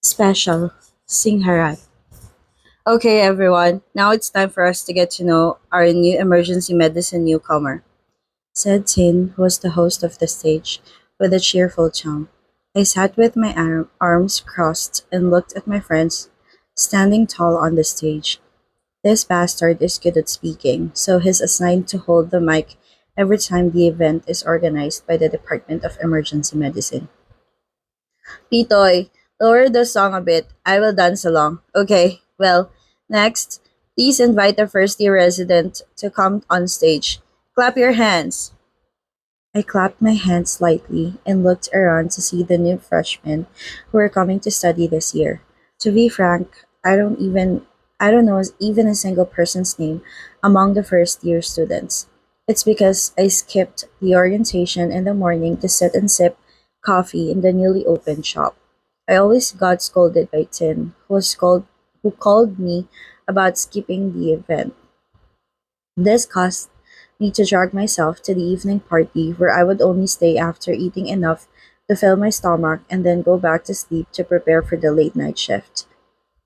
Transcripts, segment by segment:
Special Singharat. Okay, everyone, now it's time for us to get to know our new emergency medicine newcomer, said Tin, who was the host of the stage, with a cheerful tone. I sat with my arms crossed and looked at my friends standing tall on the stage. This bastard is good at speaking, so he's assigned to hold the mic every time the event is organized by the Department of Emergency Medicine. Pitoy, lower the song a bit. I will dance along. Okay, well, next, please invite the first year resident to come on stage. Clap your hands. I clapped my hands slightly and looked around to see the new freshmen who were coming to study this year. To be frank, I don't know even a single person's name among the first year students. It's because I skipped the orientation in the morning to sit and sip coffee in the newly opened shop. I always got scolded by Tin, who called me about skipping the event. This caused me to drag myself to the evening party where I would only stay after eating enough to fill my stomach and then go back to sleep to prepare for the late night shift.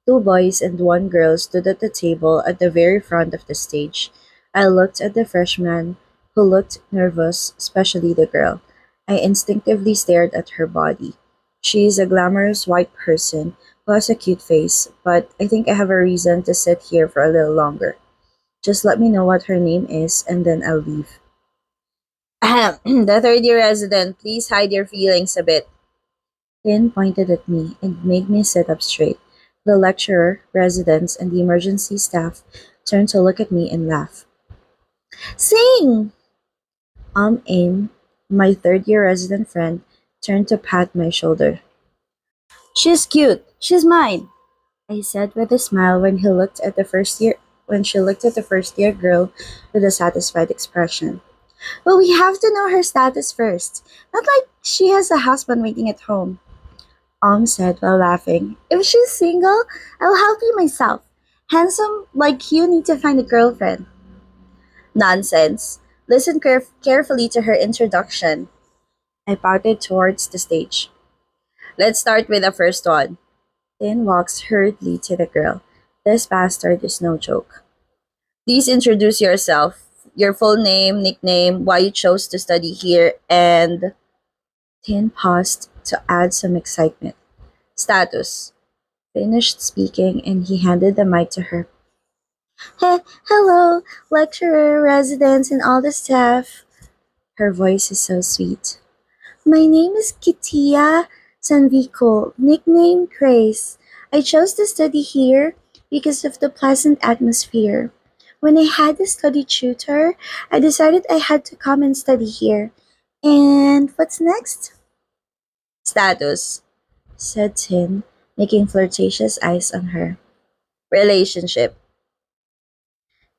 Two boys and one girl stood at the table at the very front of the stage. I looked at the freshman, who looked nervous, especially the girl. I instinctively stared at her body. She is a glamorous white person who has a cute face, but I think I have a reason to sit here for a little longer. Just let me know what her name is and then I'll leave. Ahem. The third year resident, please hide your feelings a bit. Tin pointed at me and made me sit up straight. The lecturer, residents, and the emergency staff turned to look at me and laugh. Sing! Aim, my third year resident friend, turned to pat my shoulder. She's cute. She's mine, I said with a smile when she looked at the first year girl with a satisfied expression. But we have to know her status first. Not like she has a husband waiting at home. Said while laughing. If she's single, I'll help you myself. Handsome like you need to find a girlfriend. Nonsense. Listen carefully to her introduction. I pouted towards the stage. Let's start with the first one. Then walks hurriedly to the girl. This bastard is no joke. Please introduce yourself. Your full name, nickname, why you chose to study here, and Tin paused to add some excitement. Status. Finished speaking and he handed the mic to her. Hello, lecturer, residents, and all the staff. Her voice is so sweet. My name is Kitia Sanvico, nickname Grace. I chose to study here because of the pleasant atmosphere. When I had a study tutor, I decided I had to come and study here. And what's next? Status, said Tin, making flirtatious eyes on her. Relationship.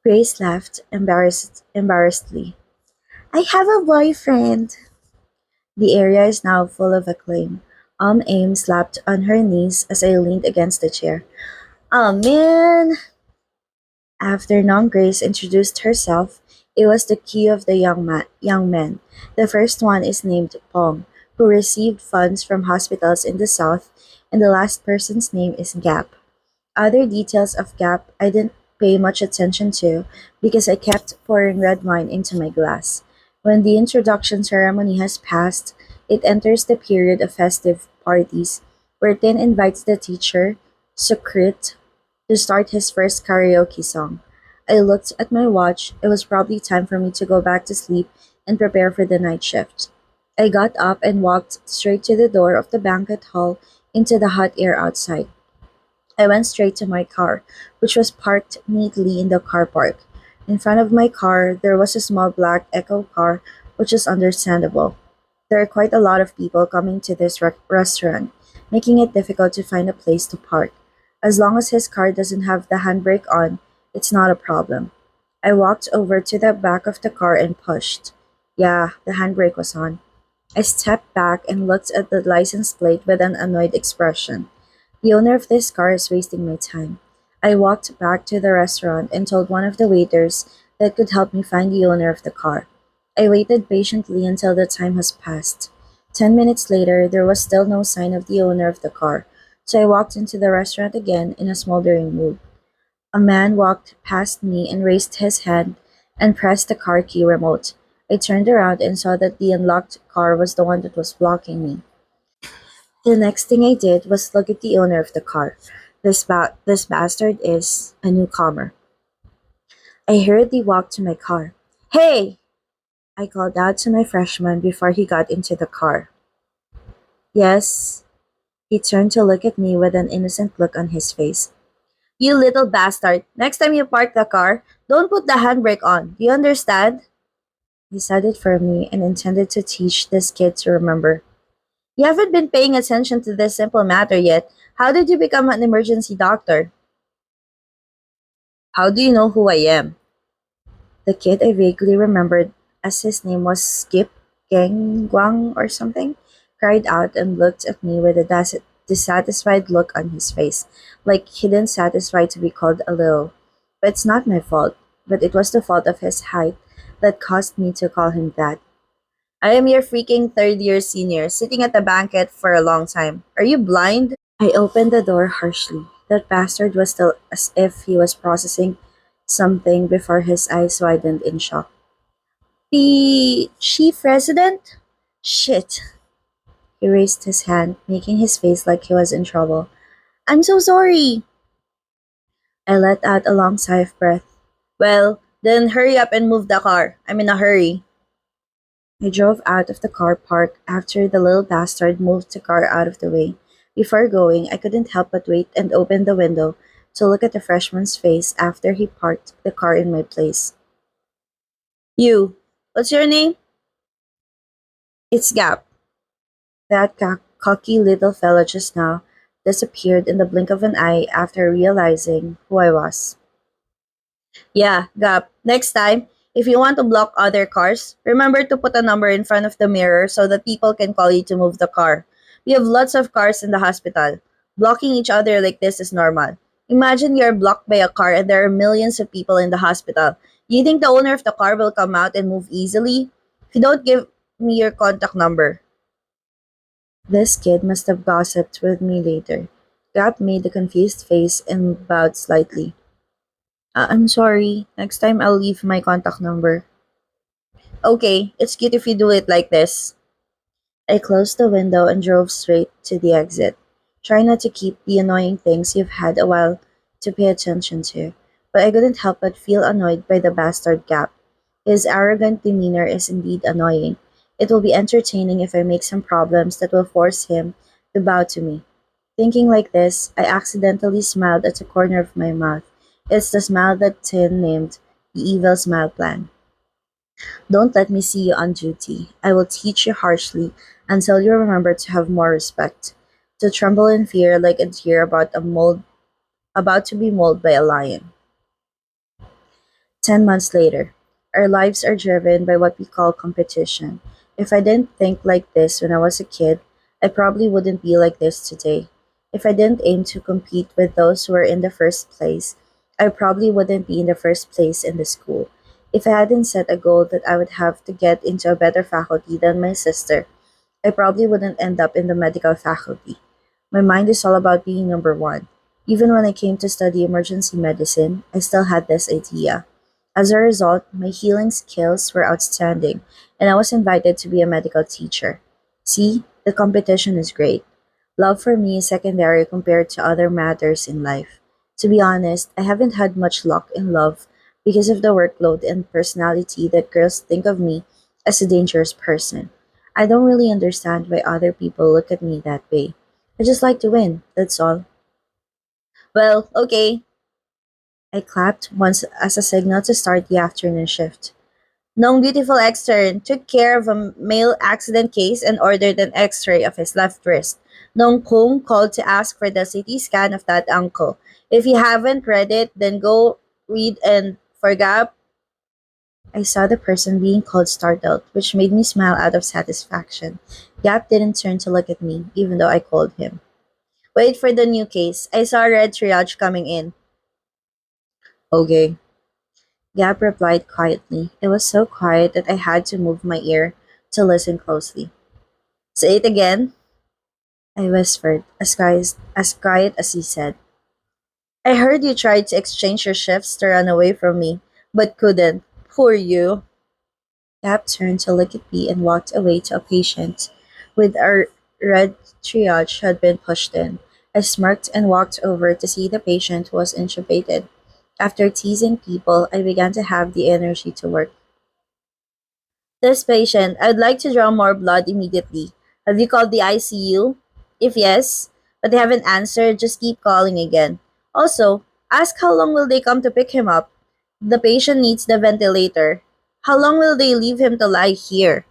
Grace laughed embarrassedly. I have a boyfriend. The area is now full of acclaim. Aim slapped on her knees as I leaned against the chair. Oh man! After Nom Grace introduced herself, it was the cue of the young men. The first one is named Pong, who received funds from hospitals in the south, and the last person's name is Gap. Other details of Gap I didn't pay much attention to because I kept pouring red wine into my glass. When the introduction ceremony has passed, it enters the period of festive parties, where Tin invites the teacher, Sukrit, to start his first karaoke song. I looked at my watch. It was probably time for me to go back to sleep and prepare for the night shift. I got up and walked straight to the door of the banquet hall into the hot air outside. I went straight to my car, which was parked neatly in the car park. In front of my car, there was a small black Echo car, which is understandable. There are quite a lot of people coming to this restaurant, making it difficult to find a place to park. As long as his car doesn't have the handbrake on, it's not a problem. I walked over to the back of the car and pushed. Yeah, the handbrake was on. I stepped back and looked at the license plate with an annoyed expression. The owner of this car is wasting my time. I walked back to the restaurant and told one of the waiters that could help me find the owner of the car. I waited patiently until the time has passed. 10 minutes later, there was still no sign of the owner of the car, So I walked into the restaurant again in a smoldering mood. A man walked past me and raised his hand and pressed the car key remote. I turned around and saw that the unlocked car was the one that was blocking me. The next thing I did was look at the owner of the car. This bastard is a newcomer. I hurriedly walked to my car. Hey! I called out to my freshman before he got into the car. Yes. He turned to look at me with an innocent look on his face. You little bastard. Next time you park the car, don't put the handbrake on. Do you understand? He said it firmly and intended to teach this kid to remember. You haven't been paying attention to this simple matter yet. How did you become an emergency doctor? How do you know who I am? The kid I vaguely remembered as his name was Skip Guang or something, cried out and looked at me with a dissatisfied look on his face, like he didn't satisfied to be called a little. But it's not my fault, but it was the fault of his height that caused me to call him that. I am your freaking third year senior, sitting at the banquet for a long time. Are you blind? I opened the door harshly. That bastard was still as if he was processing something before his eyes widened in shock. The chief resident? Shit. He raised his hand, making his face like he was in trouble. I'm so sorry. I let out a long sigh of breath. Well, then hurry up and move the car. I'm in a hurry. I drove out of the car park after the little bastard moved the car out of the way. Before going, I couldn't help but wait and open the window to look at the freshman's face after he parked the car in my place. You, what's your name? It's Gap. That cocky little fellow just now disappeared in the blink of an eye after realizing who I was. Yeah, Gap. Next time, if you want to block other cars, remember to put a number in front of the mirror so that people can call you to move the car. We have lots of cars in the hospital. Blocking each other like this is normal. Imagine you're blocked by a car and there are millions of people in the hospital. Do you think the owner of the car will come out and move easily? If you don't give me your contact number. This kid must have gossiped with me later. Gap made a confused face and bowed slightly. I'm sorry. Next time I'll leave my contact number. Okay, it's cute if you do it like this. I closed the window and drove straight to the exit. Try not to keep the annoying things you've had a while to pay attention to. But I couldn't help but feel annoyed by the bastard Gap. His arrogant demeanor is indeed annoying. It will be entertaining if I make some problems that will force him to bow to me. Thinking like this, I accidentally smiled at the corner of my mouth. It's the smile that Tin named the evil smile plan. Don't let me see you on duty. I will teach you harshly until you remember to have more respect. To tremble in fear like a deer about to be mauled by a lion. 10 months later, our lives are driven by what we call competition. If I didn't think like this when I was a kid, I probably wouldn't be like this today. If I didn't aim to compete with those who were in the first place, I probably wouldn't be in the first place in the school. If I hadn't set a goal that I would have to get into a better faculty than my sister, I probably wouldn't end up in the medical faculty. My mind is all about being number one. Even when I came to study emergency medicine, I still had this idea. As a result, my healing skills were outstanding, and I was invited to be a medical teacher. See, the competition is great. Love for me is secondary compared to other matters in life. To be honest, I haven't had much luck in love because of the workload and personality that girls think of me as a dangerous person. I don't really understand why other people look at me that way. I just like to win, that's all. Well, okay. I clapped once as a signal to start the afternoon shift. Nong beautiful extern took care of a male accident case and ordered an x-ray of his left wrist. Nong Kung called to ask for the CT scan of that uncle. If you haven't read it, then go read and forgot. I saw the person being called startled, which made me smile out of satisfaction. Gap didn't turn to look at me, even though I called him. Wait for the new case. I saw red triage coming in. Okay. Gap replied quietly. It was so quiet that I had to move my ear to listen closely. Say it again. I whispered, as quiet as he said. I heard you tried to exchange your shifts to run away from me, but couldn't. Poor you. Gap turned to look at me and walked away to a patient with our red triage had been pushed in. I smirked and walked over to see the patient who was intubated. After teasing people, I began to have the energy to work. This patient, I'd like to draw more blood immediately. Have you called the ICU? If yes, but they haven't answered, just keep calling again. Also, ask how long will they come to pick him up? The patient needs the ventilator. How long will they leave him to lie here?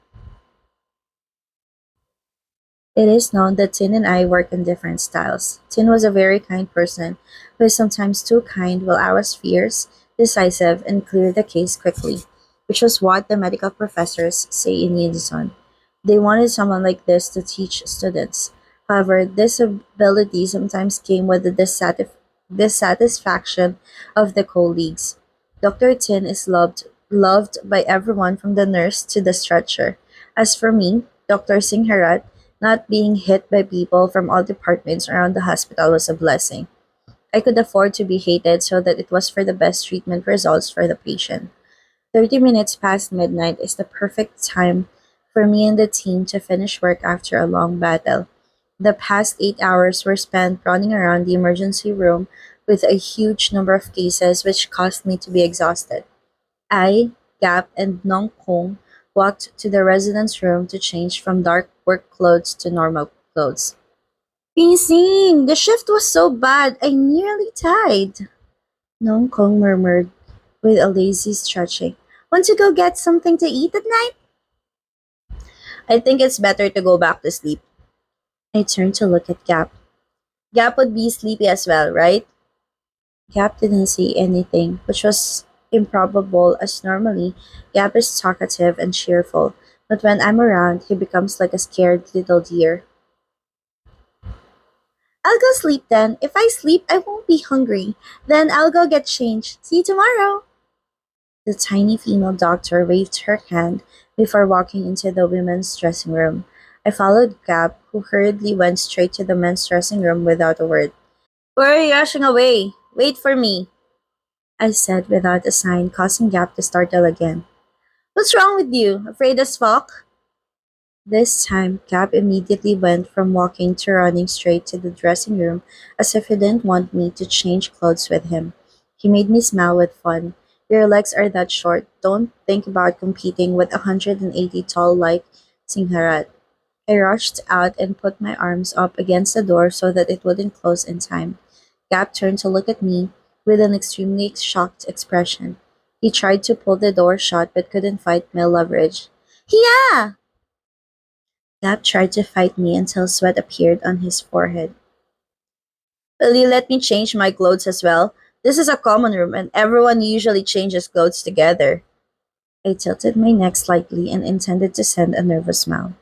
It is known that Tin and I work in different styles. Tin was a very kind person, who is sometimes too kind, while I was fierce, decisive, and cleared the case quickly, which was what the medical professors say in unison. They wanted someone like this to teach students. However, this ability sometimes came with the dissatisfaction of the colleagues. Dr. Tin is loved by everyone from the nurse to the stretcher. As for me, Dr. Singharat, not being hit by people from all departments around the hospital was a blessing. I could afford to be hated so that it was for the best treatment results for the patient. 30 minutes past midnight is the perfect time for me and the team to finish work after a long battle. The past 8 hours were spent running around the emergency room with a huge number of cases, which caused me to be exhausted. I, Gap, and Nong Kong walked to the residence room to change from dark work clothes to normal clothes. Pinsing, the shift was so bad, I nearly died. Nong Kong murmured with a lazy stretching. Want to go get something to eat at night? I think it's better to go back to sleep. I turned to look at Gap. Gap would be sleepy as well, right? Gap didn't say anything, which was improbable as normally Gap is talkative and cheerful, but when I'm around, he becomes like a scared little deer. I'll go sleep then. If I sleep, I won't be hungry. Then I'll go get changed. See you tomorrow. The tiny female doctor waved her hand before walking into the women's dressing room. I followed Gap, who hurriedly went straight to the men's dressing room without a word. Where are you rushing away? Wait for me, I said without a sign, causing Gap to startle again. What's wrong with you? Afraid as fuck? This time, Gap immediately went from walking to running straight to the dressing room as if he didn't want me to change clothes with him. He made me smile with fun. Your legs are that short. Don't think about competing with 180 tall like Singharat. I rushed out and put my arms up against the door so that it wouldn't close in time. Gap turned to look at me with an extremely shocked expression. He tried to pull the door shut but couldn't fight my leverage. Yeah! Gap tried to fight me until sweat appeared on his forehead. Will you let me change my clothes as well? This is a common room and everyone usually changes clothes together. I tilted my neck slightly and intended to send a nervous smile.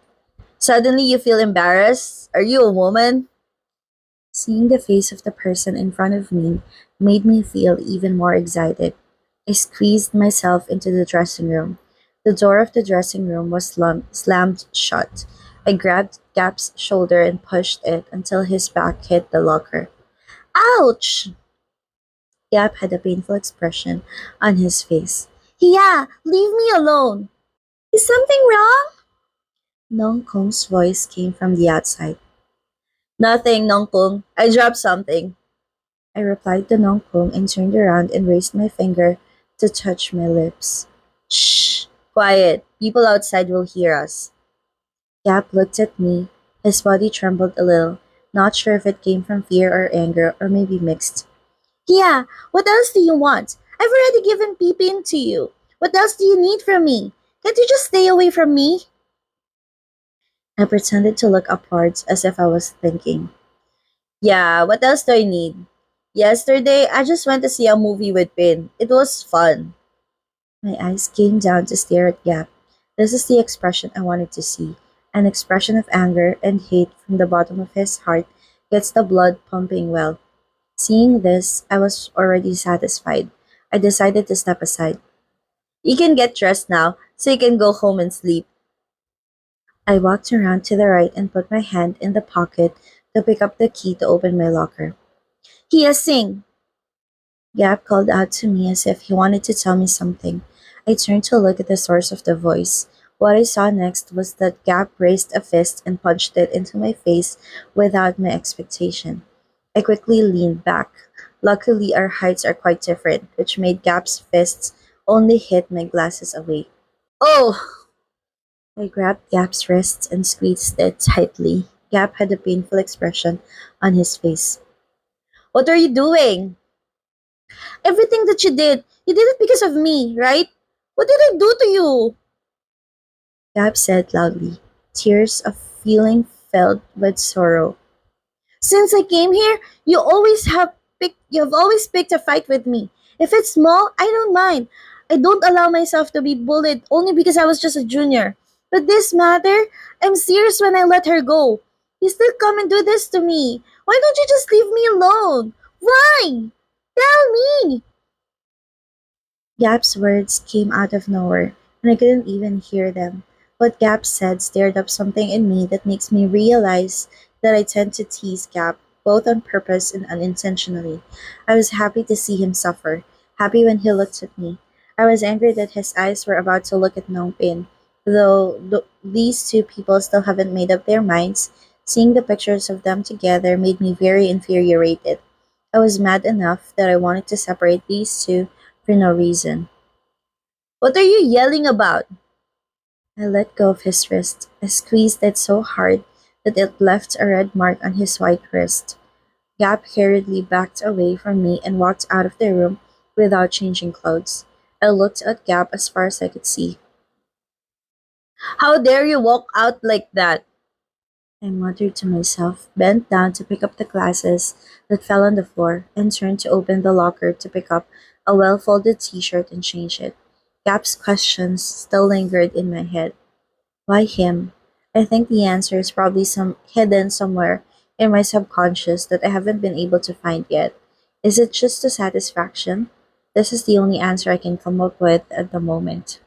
Suddenly you feel embarrassed? Are you a woman? Seeing the face of the person in front of me made me feel even more excited. I squeezed myself into the dressing room. The door of the dressing room was slammed shut. I grabbed Gap's shoulder and pushed it until his back hit the locker. Ouch! Gap had a painful expression on his face. Yeah, leave me alone. Is something wrong? Nong Kong's voice came from the outside. Nothing, Nong Kong. I dropped something. I replied to Nong Kong and turned around and raised my finger to touch my lips. Shh! Quiet. People outside will hear us. Gap looked at me. His body trembled a little, not sure if it came from fear or anger or maybe mixed. Yeah, what else do you want? I've already given Peepin to you. What else do you need from me? Can't you just stay away from me? I pretended to look upwards as if I was thinking. Yeah, what else do I need? Yesterday, I just went to see a movie with Pin. It was fun. My eyes came down to stare at Gap. This is the expression I wanted to see. An expression of anger and hate from the bottom of his heart gets the blood pumping well. Seeing this, I was already satisfied. I decided to step aside. You can get dressed now, so you can go home and sleep. I walked around to the right and put my hand in the pocket to pick up the key to open my locker. Kia Singh! Gap called out to me as if he wanted to tell me something. I turned to look at the source of the voice. What I saw next was that Gap raised a fist and punched it into my face without my expectation. I quickly leaned back. Luckily, our heights are quite different, which made Gap's fists only hit my glasses away. Oh! I grabbed Gap's wrists and squeezed it tightly. Gap had a painful expression on his face. What are you doing? Everything that you did it because of me, right? What did I do to you? Gab said loudly, tears of feeling filled with sorrow. Since I came here, you have always picked a fight with me. If it's small, I don't mind. I don't allow myself to be bullied only because I was just a junior. But this matter, I'm serious when I let her go. You still come and do this to me. Why don't you just leave me alone? Why? Tell me. Gap's words came out of nowhere, and I couldn't even hear them. What Gap said stirred up something in me that makes me realize that I tend to tease Gap, both on purpose and unintentionally. I was happy to see him suffer, happy when he looked at me. I was angry that his eyes were about to look at Nongpin. Though these two people still haven't made up their minds, seeing the pictures of them together made me very infuriated. I was mad enough that I wanted to separate these two for no reason. What are you yelling about? I let go of his wrist. I squeezed it so hard that it left a red mark on his white wrist. Gap hurriedly backed away from me and walked out of the room without changing clothes. I looked at Gap as far as I could see. How dare you walk out like that? I muttered to myself, bent down to pick up the glasses that fell on the floor, and turned to open the locker to pick up a well folded t shirt and change it. Gap's questions still lingered in my head. Why him? I think the answer is probably some hidden somewhere in my subconscious that I haven't been able to find yet. Is it just a satisfaction? This is the only answer I can come up with at the moment.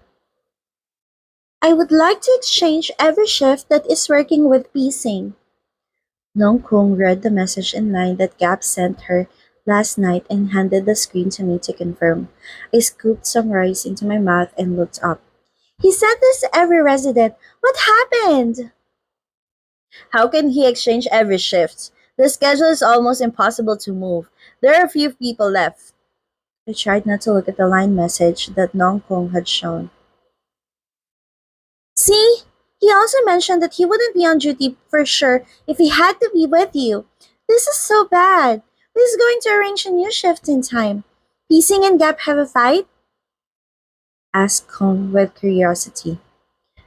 I would like to exchange every shift that is working with piecing. Nong Kung read the message in line that Gap sent her last night and handed the screen to me to confirm. I scooped some rice into my mouth and looked up. He sent this to every resident. What happened? How can he exchange every shift? The schedule is almost impossible to move. There are a few people left. I tried not to look at the line message that Nong Kung had shown. See? He also mentioned that he wouldn't be on duty for sure if he had to be with you. This is so bad. Who's going to arrange a new shift in time? Piecing and Gap have a fight? Asked Kong with curiosity.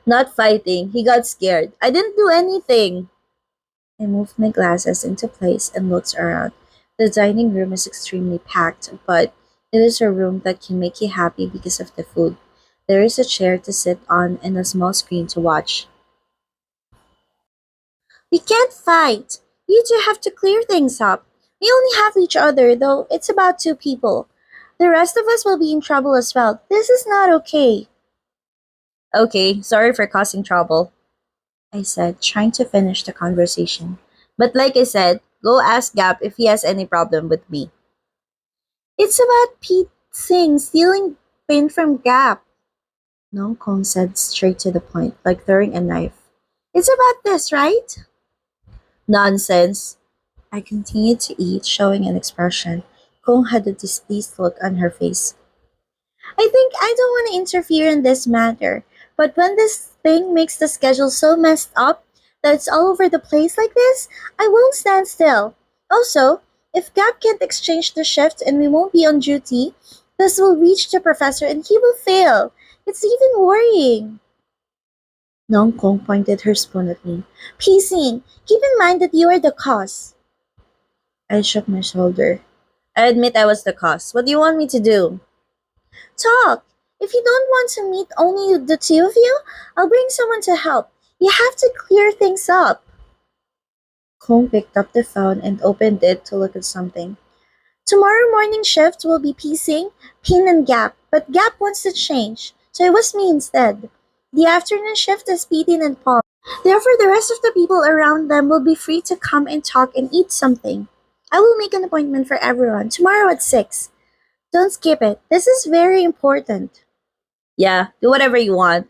Not fighting. He got scared. I didn't do anything. I moved my glasses into place and looked around. The dining room is extremely packed, but it is a room that can make you happy because of the food. There is a chair to sit on and a small screen to watch. We can't fight. You two have to clear things up. We only have each other, though it's about two people. The rest of us will be in trouble as well. This is not okay. Okay, sorry for causing trouble, I said, trying to finish the conversation. But like I said, go ask Gap if he has any problem with me. It's about Pete Singh stealing paint from Gap. Nong Kong said straight to the point, like throwing a knife. It's about this, right? Nonsense. I continued to eat, showing an expression. Kong had a displeased look on her face. I think I don't want to interfere in this matter, but when this thing makes the schedule so messed up that it's all over the place like this, I won't stand still. Also, if Gap can't exchange the shift and we won't be on duty, this will reach the professor and he will fail. It's even worrying. Nong Kong pointed her spoon at me. Piecing, keep in mind that you are the cause. I shook my shoulder. I admit I was the cause. What do you want me to do? Talk. If you don't want to meet only the two of you, I'll bring someone to help. You have to clear things up. Kong picked up the phone and opened it to look at something. Tomorrow morning shift will be piecing, Pin and Gap, but Gap wants to change, so it was me instead. The afternoon shift is Pidin and Paul. Therefore, the rest of the people around them will be free to come and talk and eat something. I will make an appointment for everyone tomorrow at 6. Don't skip it. This is very important. Yeah, do whatever you want.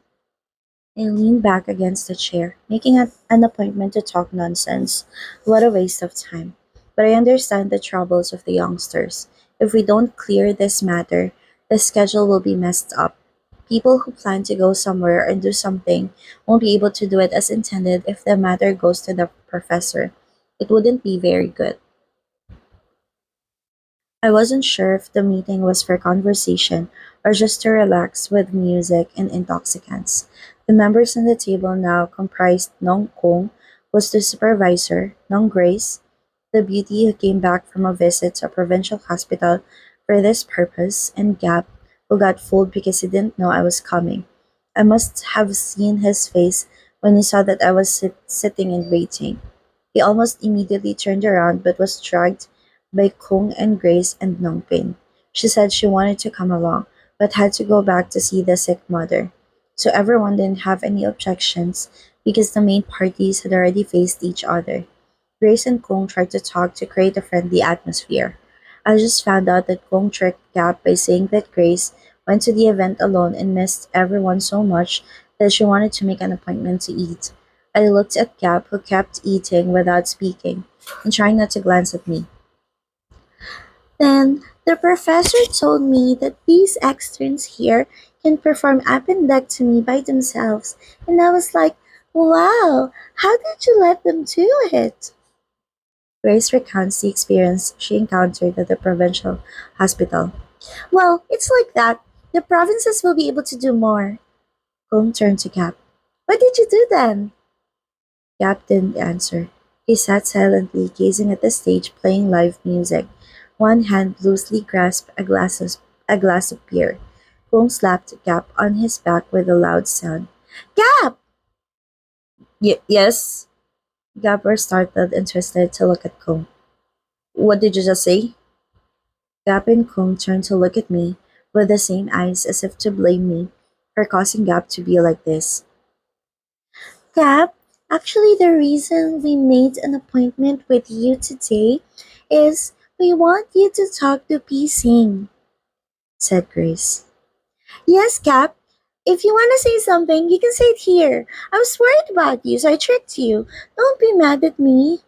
I leaned back against the chair, making an appointment to talk nonsense. What a waste of time. But I understand the troubles of the youngsters. If we don't clear this matter, the schedule will be messed up. People who plan to go somewhere and do something won't be able to do it as intended if the matter goes to the professor. It wouldn't be very good. I wasn't sure if the meeting was for conversation or just to relax with music and intoxicants. The members on the table now comprised Nong Kong, who was the supervisor, Nong Grace, the beauty who came back from a visit to a provincial hospital for this purpose, and Gap, who got fooled because he didn't know I was coming. I must have seen his face when he saw that I was sitting and waiting. He almost immediately turned around but was dragged by Kung and Grace and Nongpin. She said she wanted to come along, but had to go back to see the sick mother. So everyone didn't have any objections because the main parties had already faced each other. Grace and Kung tried to talk to create a friendly atmosphere. I just found out that Kung tricked Gap by saying that Grace went to the event alone and missed everyone so much that she wanted to make an appointment to eat. I looked at Gap, who kept eating without speaking and trying not to glance at me. Then the professor told me that these externs here can perform appendectomy by themselves, and I was like, wow, how did you let them do it? Grace recounts the experience she encountered at the provincial hospital. Well, it's like that. The provinces will be able to do more. Kung turned to Cap. What did you do then? Cap didn't answer. He sat silently, gazing at the stage playing live music. One hand loosely grasped a glass of beer. Kung slapped Cap on his back with a loud sound. Cap! Yes? Gap were startled and twisted to look at Kung. What did you just say? Gap and Kung turned to look at me with the same eyes as if to blame me for causing Gap to be like this. Gap, actually, the reason we made an appointment with you today is we want you to talk to P. Singh, said Grace. Yes, Cap. If you want to say something, you can say it here. I was worried about you, so I tricked you. Don't be mad at me,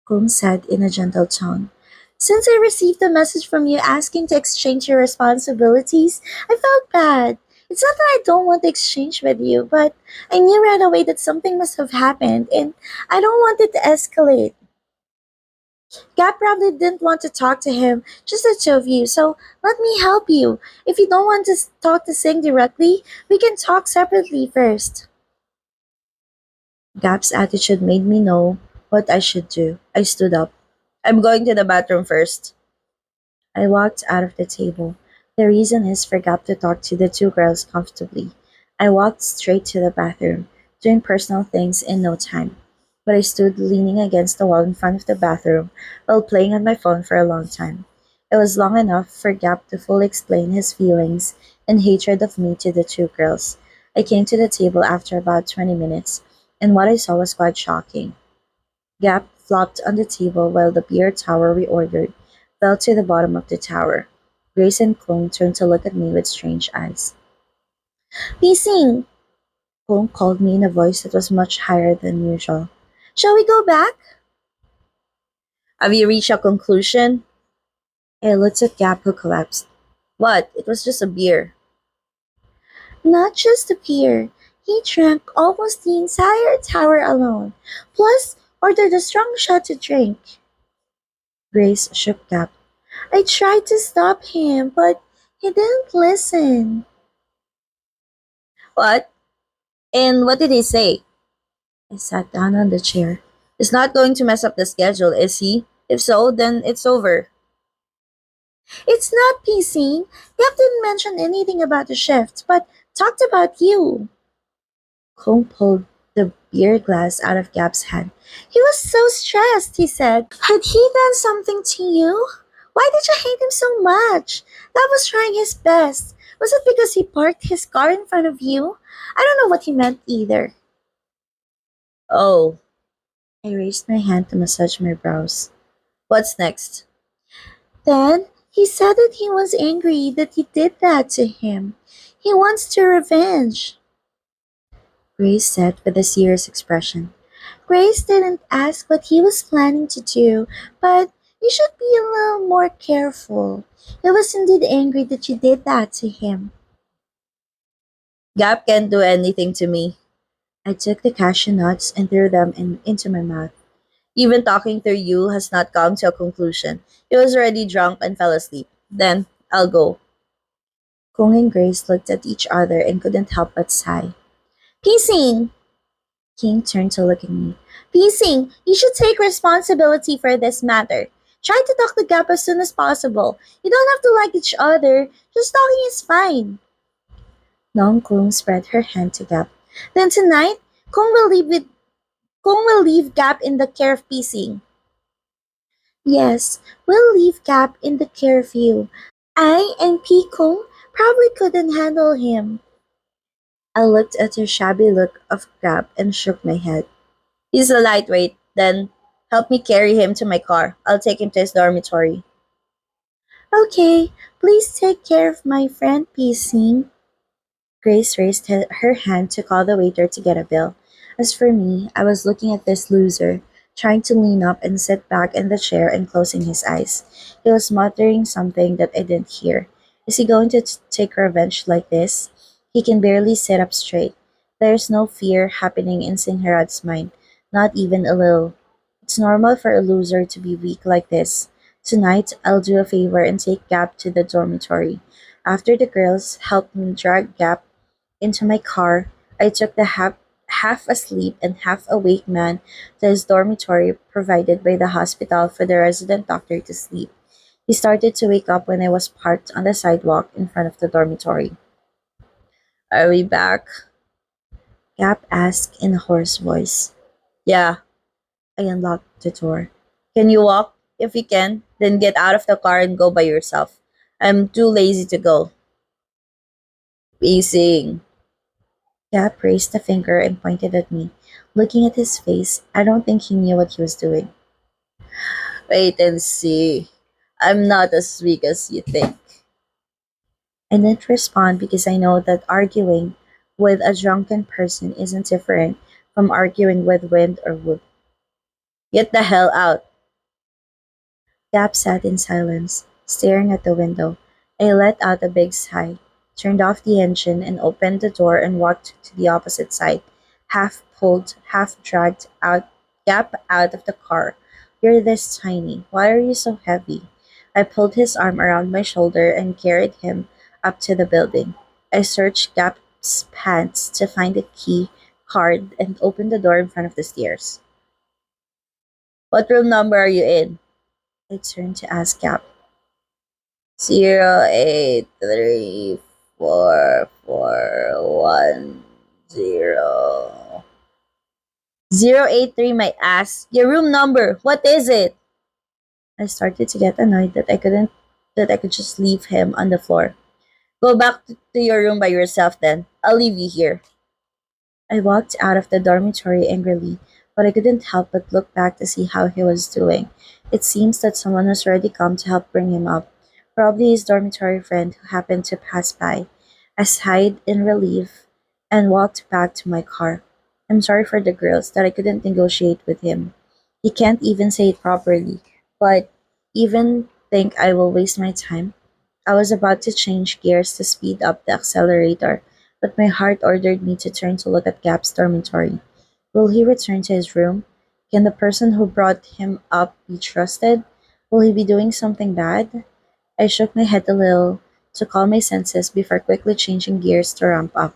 Kung said in a gentle tone. Since I received a message from you asking to exchange your responsibilities, I felt bad. It's not that I don't want to exchange with you, but I knew right away that something must have happened, and I don't want it to escalate. Gap probably didn't want to talk to him, just the two of you, so let me help you. If you don't want to talk to Singh directly, we can talk separately first. Gap's attitude made me know what I should do. I stood up. I'm going to the bathroom first. I walked out of the table. The reason is for Gap to talk to the two girls comfortably. I walked straight to the bathroom, doing personal things in no time. But I stood leaning against the wall in front of the bathroom while playing on my phone for a long time. It was long enough for Gap to fully explain his feelings and hatred of me to the two girls. I came to the table after about 20 minutes, and what I saw was quite shocking. Gap flopped on the table while the beer tower we ordered fell to the bottom of the tower. Grace and Kung turned to look at me with strange eyes. Pising! Kung called me in a voice that was much higher than usual. Shall we go back? Have you reached a conclusion? I looked at Gap, who collapsed. What? It was just a beer. Not just the beer. He drank almost the entire tower alone, plus ordered a strong shot to drink. Grace shook Gap. I tried to stop him, but he didn't listen. What? And what did he say? I sat down on the chair. He's not going to mess up the schedule, is he? If so, then it's over. It's not PC. Gap didn't mention anything about the shift, but talked about you. Kung pulled the beer glass out of Gap's hand. He was so stressed, he said. Had he done something to you? Why did you hate him so much? Gap was trying his best. Was it because he parked his car in front of you? I don't know what he meant either. Oh, I raised my hand to massage my brows. what's next? Then he said that he was angry that you did that to him. He wants to revenge, Grace said with a serious expression. Grace didn't ask what he was planning to do, but you should be a little more careful. He was indeed angry that you did that to him. Gap can't do anything to me. I took the cashew nuts and threw them into my mouth. Even talking to you has not come to a conclusion. He was already drunk and fell asleep. Then, I'll go. Kung and Grace looked at each other and couldn't help but sigh. Pacing! King turned to look at me. Pacing, you should take responsibility for this matter. Try to talk to Gap as soon as possible. You don't have to like each other. Just talking is fine. Nong Kung spread her hand to Gap. Then tonight, Kung will leave Gap in the care of Pacing. Yes, we'll leave Gap in the care of you. I and P. Kung probably couldn't handle him. I looked at her shabby look of Gap and shook my head. He's a lightweight. Then, help me carry him to my car. I'll take him to his dormitory. Okay, please take care of my friend Pacing. Grace raised her hand to call the waiter to get a bill. As for me, I was looking at this loser, trying to lean up and sit back in the chair and closing his eyes. He was muttering something that I didn't hear. Is he going to take revenge like this? He can barely sit up straight. There's no fear happening in Singharat's mind, not even a little. It's normal for a loser to be weak like this. Tonight, I'll do a favor and take Gap to the dormitory. After the girls helped me drag Gap into my car, I took the half asleep and half awake man to his dormitory provided by the hospital for the resident doctor to sleep. He started to wake up when I was parked on the sidewalk in front of the dormitory. Are we back? Gap asked in a hoarse voice. Yeah. I unlocked the door. Can you walk? If you can, then get out of the car and go by yourself. I'm too lazy to go. Pacing. Gap raised a finger and pointed at me. Looking at his face, I don't think he knew what he was doing. Wait and see. I'm not as weak as you think. I didn't respond because I know that arguing with a drunken person isn't different from arguing with wind or wood. Get the hell out. Gap sat in silence, staring at the window. I let out a big sigh, turned off the engine, and opened the door and walked to the opposite side, half pulled, half dragged out Gap out of the car. You're this tiny. Why are you so heavy? I pulled his arm around my shoulder and carried him up to the building. I searched Gap's pants to find the key card and opened the door in front of the stairs. What room number are you in? I turned to ask Gap. 0834410. 083, my ass. Your room number. What is it? I started to get annoyed that I could just leave him on the floor. Go back to your room by yourself then. I'll leave you here. I walked out of the dormitory angrily, but I couldn't help but look back to see how he was doing. It seems that someone has already come to help bring him up. Probably his dormitory friend who happened to pass by. I sighed in relief and walked back to my car. I'm sorry for the girls that I couldn't negotiate with him. He can't even say it properly, but even think I will waste my time. I was about to change gears to speed up the accelerator, but my heart ordered me to turn to look at Gap's dormitory. Will he return to his room? Can the person who brought him up be trusted? Will he be doing something bad? I shook my head a little to calm my senses before quickly changing gears to ramp up.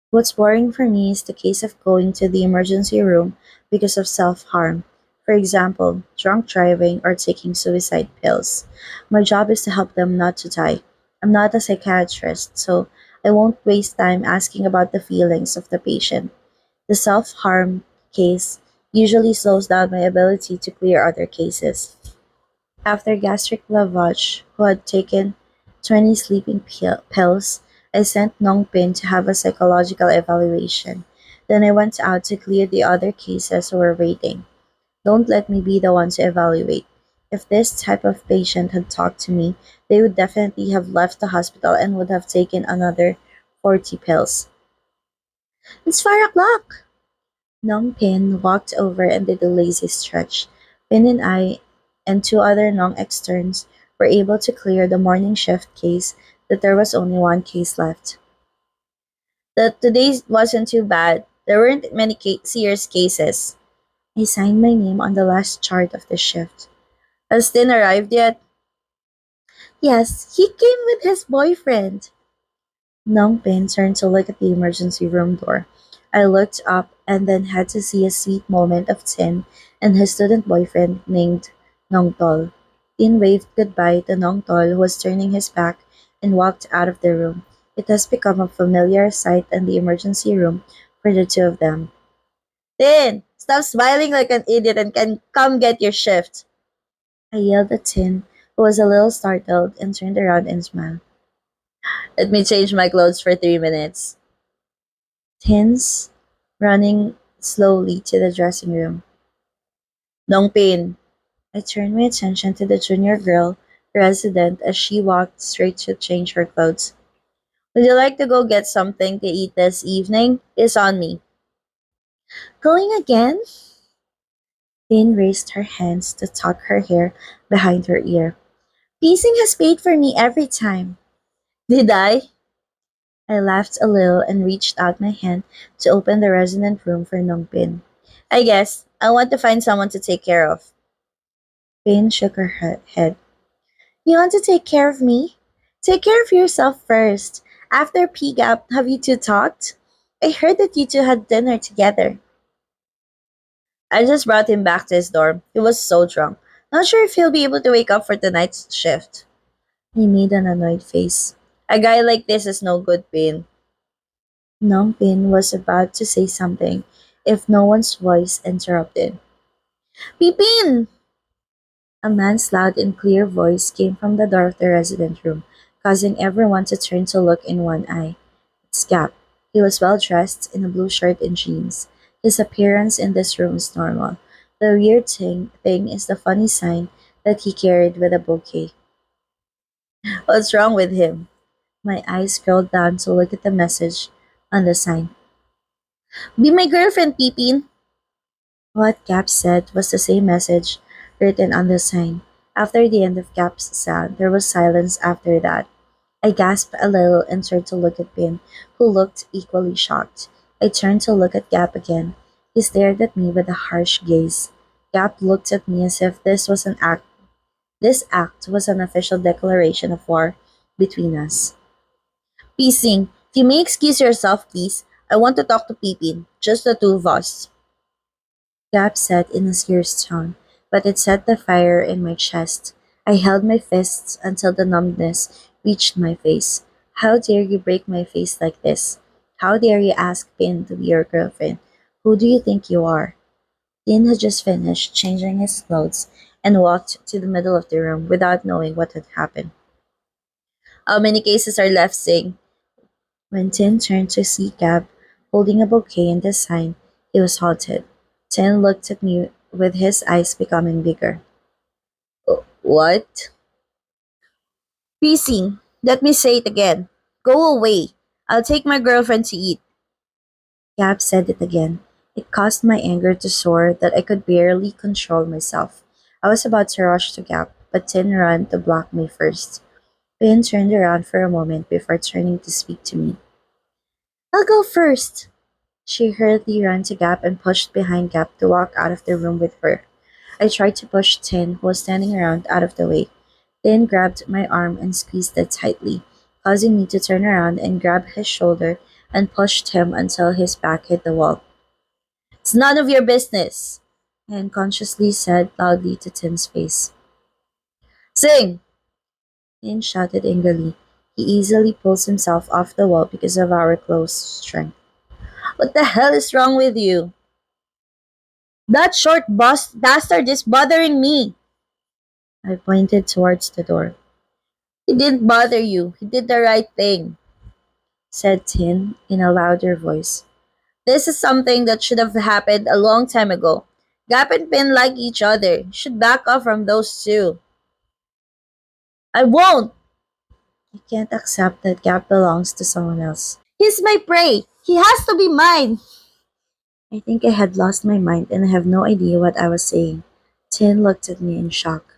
What's worrying for me is the case of going to the emergency room because of self harm. For example, drunk driving or taking suicide pills. My job is to help them not to die. I'm not a psychiatrist, so I won't waste time asking about the feelings of the patient. The self harm case usually slows down my ability to clear other cases. After gastric lavage, who had taken 20 sleeping pills, I sent Nong Pin to have a psychological evaluation. Then I went out to clear the other cases who were waiting. Don't let me be the one to evaluate. If this type of patient had talked to me, they would definitely have left the hospital and would have taken another 40 pills. It's 4 o'clock! Nong Pin walked over and did a lazy stretch. Pin and I and two other Nong externs were able to clear the morning shift case that there was only one case left. Today wasn't too bad. There weren't many serious cases. I signed my name on the last chart of the shift. Has Tin arrived yet? Yes, he came with his boyfriend. Nong Pin turned to look at the emergency room door. I looked up and then had to see a sweet moment of Tin and his student boyfriend named Nong Tol. Tin waved goodbye to Nong Tol, who was turning his back, and walked out of the room. It has become a familiar sight in the emergency room for the two of them. Tin, stop smiling like an idiot and can come get your shift. I yelled at Tin, who was a little startled, and turned around and smiled. Let me change my clothes for 3 minutes. Tin's running slowly to the dressing room. Nongpin. I turned my attention to the junior girl resident as she walked straight to change her clothes. Would you like to go get something to eat this evening? It's on me. Going again? Tin raised her hands to tuck her hair behind her ear. Piecing has paid for me every time. Did I? I laughed a little and reached out my hand to open the resident room for Nongpin. I guess I want to find someone to take care of. Pin shook her head. You want to take care of me? Take care of yourself first. After PGAP, have you two talked? I heard that you two had dinner together. I just brought him back to his dorm. He was so drunk. Not sure if he'll be able to wake up for tonight's shift. He made an annoyed face. A guy like this is no good, Pin. Nongpin was about to say something if no one's voice interrupted. Pipin! A man's loud and clear voice came from the door of the resident room, causing everyone to turn to look in one eye. It's Gap. He was well dressed in a blue shirt and jeans. His appearance in this room is normal. The weird thing is the funny sign that he carried with a bouquet. What's wrong with him? My eyes scrolled down to look at the message on the sign. Be my girlfriend, Pipin. What Cap said was the same message written on the sign. After the end of Cap's sound, there was silence after that. I gasped a little and turned to look at Pin, who looked equally shocked. I turned to look at Gap again. He stared at me with a harsh gaze. Gap looked at me as if this was an act. This act was an official declaration of war between us. Pacing, if you may excuse yourself, please. I want to talk to Pipin. Just the two of us. Gap said in a serious tone, but it set the fire in my chest. I held my fists until the numbness reached my face. How dare you break my face like this? How dare you ask Pin to be your girlfriend? Who do you think you are? Pin had just finished changing his clothes and walked to the middle of the room without knowing what had happened. How many cases are left, Sing? When Tin turned to see Gab holding a bouquet and the sign, he was halted. Tin looked at me with his eyes becoming bigger. What? PC, let me say it again. Go away. I'll take my girlfriend to eat. Gab said it again. It caused my anger to soar that I could barely control myself. I was about to rush to Gab, but Tin ran to block me first. Pin turned around for a moment before turning to speak to me. I'll go first. She hurriedly ran to Gap and pushed behind Gap to walk out of the room with her. I tried to push Tin, who was standing around, out of the way. Tin grabbed my arm and squeezed it tightly, causing me to turn around and grab his shoulder and pushed him until his back hit the wall. It's none of your business, I unconsciously said loudly to Tin's face. Sing! Tin shouted angrily. He easily pulls himself off the wall because of our close strength. What the hell is wrong with you? That short bastard is bothering me. I pointed towards the door. He didn't bother you. He did the right thing, said Tin in a louder voice. This is something that should have happened a long time ago. Gap and Pin like each other. Should back off from those two. I won't! I can't accept that Gap belongs to someone else. He's my prey. He has to be mine. I think I had lost my mind and I have no idea what I was saying. Tin looked at me in shock.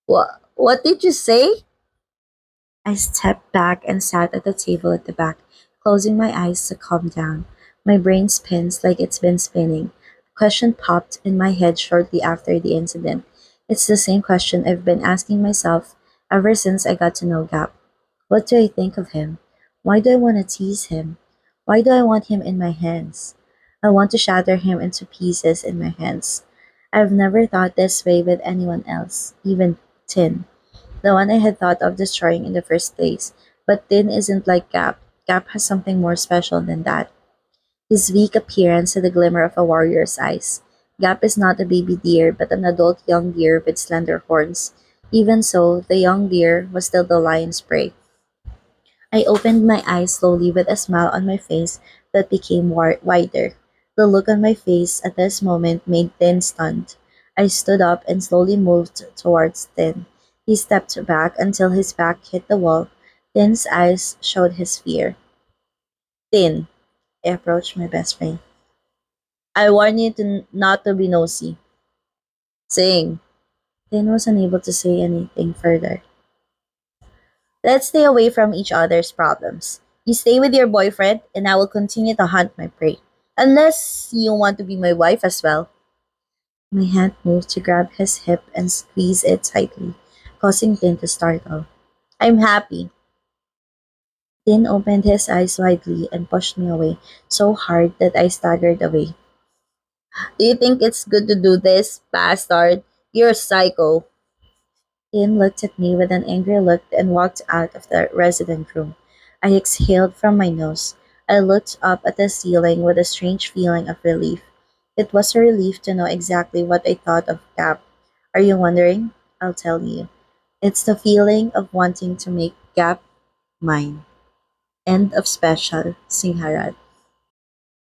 What did you say? I stepped back and sat at the table at the back, closing my eyes to calm down. My brain spins like it's been spinning. A question popped in my head shortly after the incident. It's the same question I've been asking myself ever since I got to know Gap. What do I think of him? Why do I want to tease him? Why do I want him in my hands? I want to shatter him into pieces in my hands. I've never thought this way with anyone else, even Tin, the one I had thought of destroying in the first place. But Tin isn't like Gap. Gap has something more special than that. His weak appearance had the glimmer of a warrior's eyes. Gap is not a baby deer, but an adult young deer with slender horns. Even so, the young deer was still the lion's prey. I opened my eyes slowly with a smile on my face that became wider. The look on my face at this moment made Tin stunned. I stood up and slowly moved towards Tin. He stepped back until his back hit the wall. Tin's eyes showed his fear. Tin, I approached my best friend. I warn you not to be nosy. Saying. Tin was unable to say anything further. Let's stay away from each other's problems. You stay with your boyfriend, and I will continue to hunt my prey. Unless you want to be my wife as well. My hand moved to grab his hip and squeeze it tightly, causing Tin to startle. I'm happy. Tin opened his eyes widely and pushed me away so hard that I staggered away. Do you think it's good to do this, bastard? You're a psycho. Tin looked at me with an angry look and walked out of the resident room. I exhaled from my nose. I looked up at the ceiling with a strange feeling of relief. It was a relief to know exactly what I thought of Gap. Are you wondering? I'll tell you. It's the feeling of wanting to make Gap mine. End of special, Singharat.